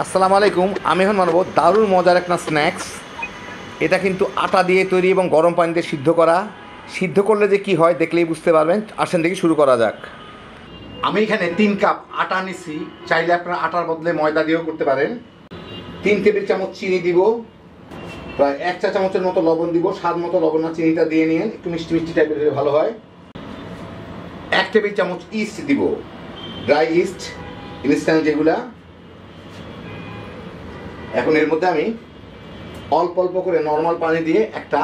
আসসালামু আলাইকুম। আমি এখন বানাবো দারুণ মজার একটা স্ন্যাক্স। এটা কিন্তু আটা দিয়ে তৈরি এবং গরম পানিতে সিদ্ধ করা। সিদ্ধ করলে যে কি হয় দেখলেই বুঝতে পারবেন। আসেন দেখি শুরু করা যাক। আমি এখানে 3 কাপ আটা নিছি। চাইলে আপনারা আটার বদলে ময়দা দিয়েও করতে পারেন। 3 টেবিল চামচ চিনি দিব, প্রায় 1 চা চামচের মতো লবণ দিব। স্বাদ মতো লবণ আর চিনিটা দিয়ে নিয়ে একটু মিষ্টি মিষ্টি টাইপের হলে ভালো হয়। 1 টেবিল চামচ ইস্ট দিব, ড্রাই ইস্ট, ইনস্ট্যান্ট যেগুলা। এখন এর মধ্যে আমি অল্প অল্প করে নর্মাল পানি দিয়ে একটা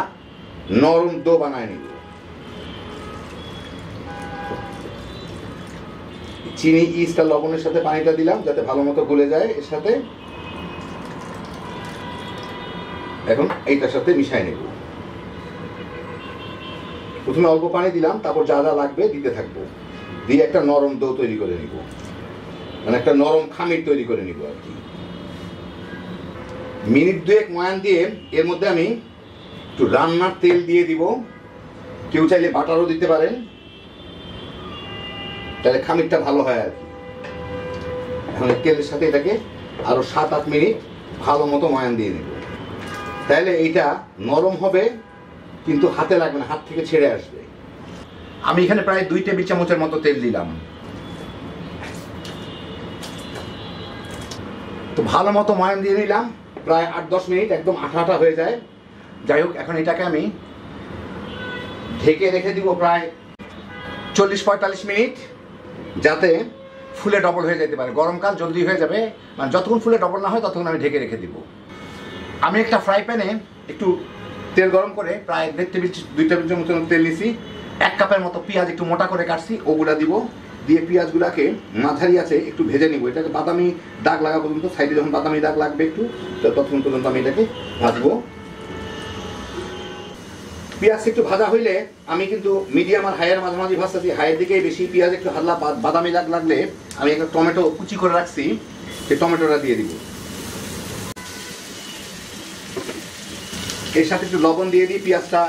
নরম ডো বানায় নিব। চিনি, ইস্ট আর লবণের সাথে পানিটা দিলাম যাতে ভালো মতো গলে যায় এর সাথে। এখন এইটার সাথে মিশাই নেব। প্রথমে অল্প পানি দিলাম, তারপর যা যা লাগবে দিতে থাকবো। দিয়ে একটা নরম ডো তৈরি করে নিব, মানে একটা নরম খামির তৈরি করে নিব আর কি। মিনিট 2 ময়ান দিয়ে এর মধ্যে আমি একটু রান্নার তেল দিয়ে দিব। কেউ চাইলে বাটারও দিতে পারেন, তাহলে খামিরটা ভালো হয় আর কি। এখন তেলের সাথে এটাকে আরো 7-8 মিনিট ভালো মতো ময়ান দিয়ে নেব। তাহলে এইটা নরম হবে কিন্তু হাতে লাগবে না, হাত থেকে ছেড়ে আসবে। আমি এখানে প্রায় 2 টেবিল চামচের মতো তেল দিলাম। তো ভালো মতো ময়ান দিয়ে নিলাম, প্রায় 8-10 মিনিট একদম আঠা আঠা হয়ে যায়। যাই হোক, এখন এটাকে আমি ঢেকে রেখে দিব প্রায় 40-45 মিনিট, যাতে ফুলে ডবল হয়ে যেতে পারে। গরমকাল জলদি হয়ে যাবে, মানে যতক্ষণ ফুলে ডবল না হয় ততক্ষণ আমি ঢেকে রেখে দিব। আমি একটা ফ্রাই প্যানে একটু তেল গরম করে প্রায় 2 টেবিল চামচ তেল নিছি। 1 কাপের মতো পেঁয়াজ একটু মোটা করে কাটছি, ওগুলা দিব। দিয়ে পেঁয়াজগুলাকে মাঝারি আছে একটু ভেজে নিব। এটাকে বাদামি দাগ লাগা পর্যন্ত, সাইডে যখন বাদামি দাগ লাগবে একটু, ততক্ষণ পর্যন্ত আমি এটাকে ভাজবো। পেঁয়াজ একটু ভাজা হইলে আমি কিন্তু মিডিয়াম আর হাইয়ের মাঝামাঝি ভাজতেছি, হাইয়ের দিকেই বেশি। পেঁয়াজ একটু হালকা বাদামি দাগ লাগলে আমি একটা টমেটো কুচি করে রাখছি, সেই টমেটোটা দিয়ে দিব। এর সাথে একটু লবণ দিয়ে দিই। পেঁয়াজটা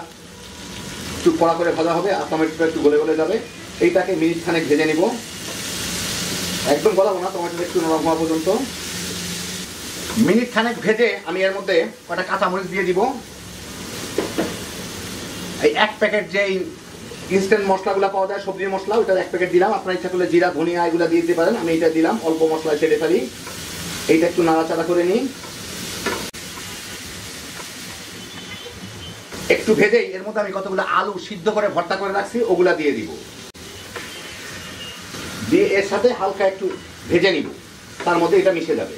একটু কড়া করে ভাজা হবে আর টমেটোটা একটু গলে গলে যাবে। এইটাকে মিনিট খানেক ভেজে নিব, একদম গলাবো না, টমেটোটা একটু নরম হওয়া পর্যন্ত। মিনিট খানেক ভেজে আমি এর মধ্যে কটা কাঁচামরিচ দিয়ে দিব। এই 1 প্যাকেট যে ইনস্ট্যান্ট মশলাগুলো পাওয়া যায়, সবজির মশলা, ওইটা 1 প্যাকেট দিলাম। আপনারা ইচ্ছা করলে জিরা, ধনিয়া এগুলো দিয়ে দিতে পারেন। আমি এটা দিলাম, অল্প মশলায় ছেড়ে ফেলি। এইটা একটু নাড়াচাড়া করে নিই। একটু ভেজেই এর মধ্যে আমি কতগুলো আলু সিদ্ধ করে ভর্তা করে রাখছি, ওগুলা দিয়ে দিব। দিয়ে এর সাথে হালকা একটু ভেজে নিব, তার মধ্যে এটা মিশে যাবে।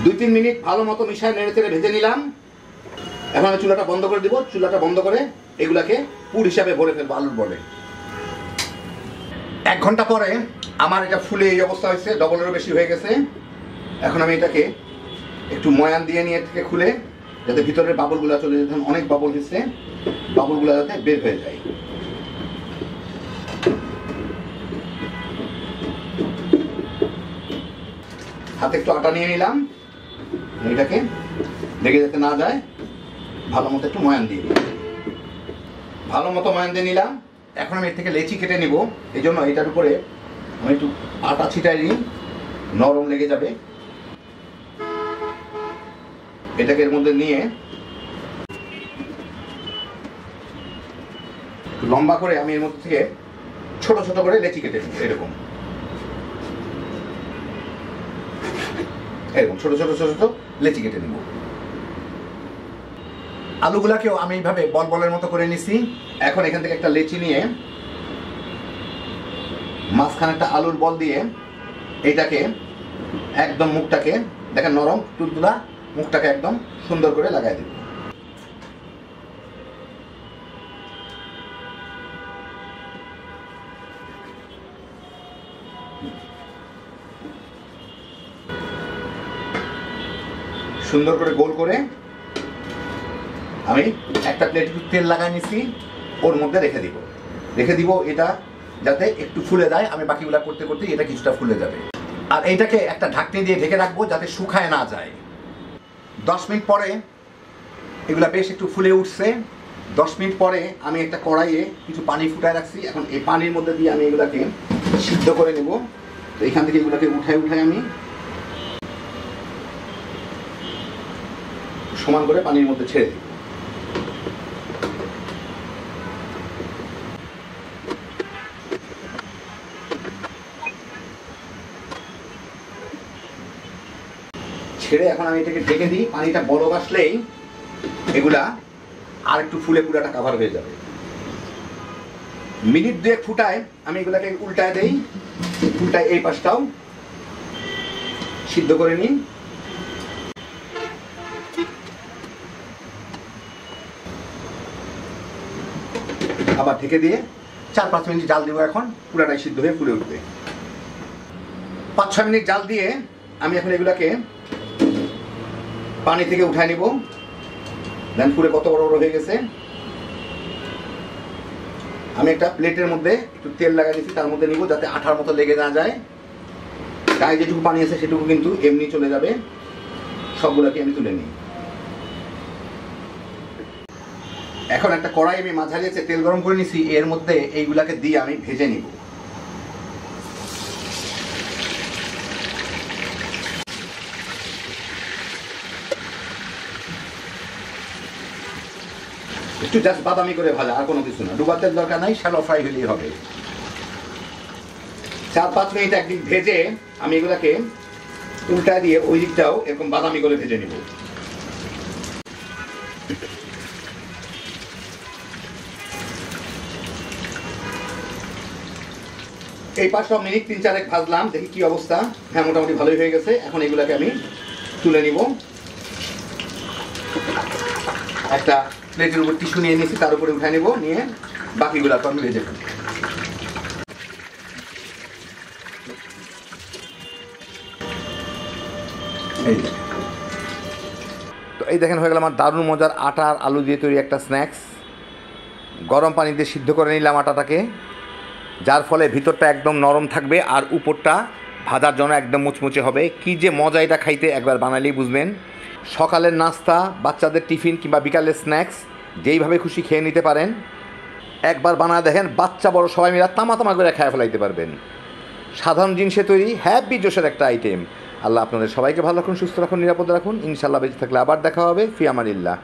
2-3 মিনিট ভালো মতো মিশায় নেড়ে চেড়ে ভেজে নিলাম। এখন আমি চুলাটা বন্ধ করে দিব। চুলাটা বন্ধ করে এগুলাকে পুর হিসাবে ভরে ফেলবো আলুর বলে। 1 ঘন্টা পরে আমার এটা ফুলে এই অবস্থা হয়েছে, ডবলেরও বেশি হয়ে গেছে। এখন আমি এটাকে একটু ময়ান দিয়ে নিয়ে থেকে খুলে, যাতে ভিতরের বাবলগুলো চলে যেত, অনেক বাবল হয়েছে, বাবলগুলো যাতে বের হয়ে যায়। হাতে একটু আটা নিয়ে নিলাম, এটাকে লেগে যাতে না যায় ভালো মতো একটু ময়ান দিয়ে নিই। ভালো মতো ময়ান দিয়ে নিলাম। এখন আমি এর থেকে লেচি কেটে নিব। এই জন্য এটার উপরে আমি একটু আটা ছিটাই নিই, নরম লেগে যাবে। এটাকে এর মধ্যে নিয়ে লম্বা করে আমি এর মধ্যে থেকে ছোট ছোট করে লেচি কেটে নেব। এরকম এরকম ছোট ছোট ছোট ছোট লেচি কেটে নেব। আলুগুলাকেও আমি এইভাবে বল বলের মতো করে নিছি। এখন এখান থেকে একটা লেচি নিয়ে মাঝখানে একটা আলুর বল দিয়ে এইটাকে একদম মুখটাকে দেখেন নরম তুলতুলা, মুখটাকে একদম সুন্দর করে লাগাই দেব। সুন্দর করে গোল করে আমি একটা প্লেট তেল লাগাই নিছি, ওর মধ্যে রেখে দিব। এটা যাতে একটু ফুলে যায়। আমি বাকিগুলা করতে করতে এটা কিছুটা ফুলে যাবে। আর এইটাকে একটা ঢাকনি দিয়ে ঢেকে রাখবো যাতে শুকায় না যায়। 10 মিনিট পরে এগুলা বেশ একটু ফুলে উঠছে। 10 মিনিট পরে আমি একটা কড়াইয়ে কিছু পানি ফুটায় রাখছি। এখন এই পানির মধ্যে দিয়ে আমি এগুলাকে সিদ্ধ করে নেব। তো এখান থেকে এগুলোকে উঠাই আমি সমান করে পানির মধ্যে ছেড়ে দিই। ছেড়ে এখন আমি এটাকে ঢেকে দিই। পানিটা বলক আসলেই এগুলা আর একটু ফুলে পুরাটা কাভার হয়ে যাবে। মিনিট 2 ফুটায় আমি এগুলাকে উল্টায় দেই, উল্টায় এই পাশটাও সিদ্ধ করে নিই। আবার ঢেকে দিয়ে 4-5 মিনিট জাল দিব। এখন পুরাটাই সিদ্ধ হয়ে ফুলে উঠবে। 5-6 মিনিট জাল দিয়ে আমি এখন এগুলাকে পানি থেকে উঠায় নিব। দেন পুরে কত বড় বড় হয়ে গেছে। আমি একটা প্লেটের মধ্যে একটু তেল লাগাই দিচ্ছি, তার মধ্যে নিব যাতে আঠার মতো লেগে না যায়। গায়ে যেটুকু পানি আছে সেটুকু কিন্তু এমনি চলে যাবে। সবগুলোকে আমি তুলে নিই। এখন একটা কড়াই আমি মাঝারি আছে তেল গরম করে নিছি, এর মধ্যে এইগুলাকে দিয়ে আমি ভেজে নিব। একটু জাস্ট বাদামি করে ভাজা, আর কোনো কিছু না। ডুবাতে দরকার নাই, শ্যালো ফ্রাই হলেই হবে। 4-5 মিনিট একদিক ভেজে আমি এগুলাকে উল্টা দিয়ে ওই দিকটাও এরকম বাদামি করে ভেজে নিব। এই পাঁচটা মিনিট 3-4 ভাজলাম, দেখি কি অবস্থা। হ্যাঁ, মোটামুটি ভালোই হয়ে গেছে। এখন এগুলাকে আমি তুলে নিব। একটা প্লেটের উপর টিস্যু নিয়ে নিয়েছি, তার উপরে উঠে নিব, নিয়ে বাকিগুলোকে আমি ভেজে ফেলব। তো এই দেখেন হয়ে গেল আমার দারুণ মজার আটা আর আলু দিয়ে তৈরি একটা স্ন্যাক্স। গরম পানি দিয়ে সিদ্ধ করে নিলাম আটাটাকে, যার ফলে ভিতরটা একদম নরম থাকবে আর উপরটা ভাজার জন্য একদম মুচমুচে হবে। কি যে মজা এটা খাইতে, একবার বানালেই বুঝবেন। সকালের নাস্তা, বাচ্চাদের টিফিন কিংবা বিকালের স্ন্যাক্স যেইভাবে খুশি খেয়ে নিতে পারেন। একবার বানায় দেখেন, বাচ্চা বড় সবাই মিলে তামা করে খেয়ে ফেলাইতে পারবেন। সাধারণ জিনিসে তৈরি হ্যাপি জোশের একটা আইটেম। আল্লাহ আপনাদের সবাইকে ভালো রাখুন, সুস্থ রাখুন, নিরাপদ রাখুন। ইনশাল্লাহ বেঁচে থাকলে আবার দেখা হবে। ফি আমানিল্লাহ।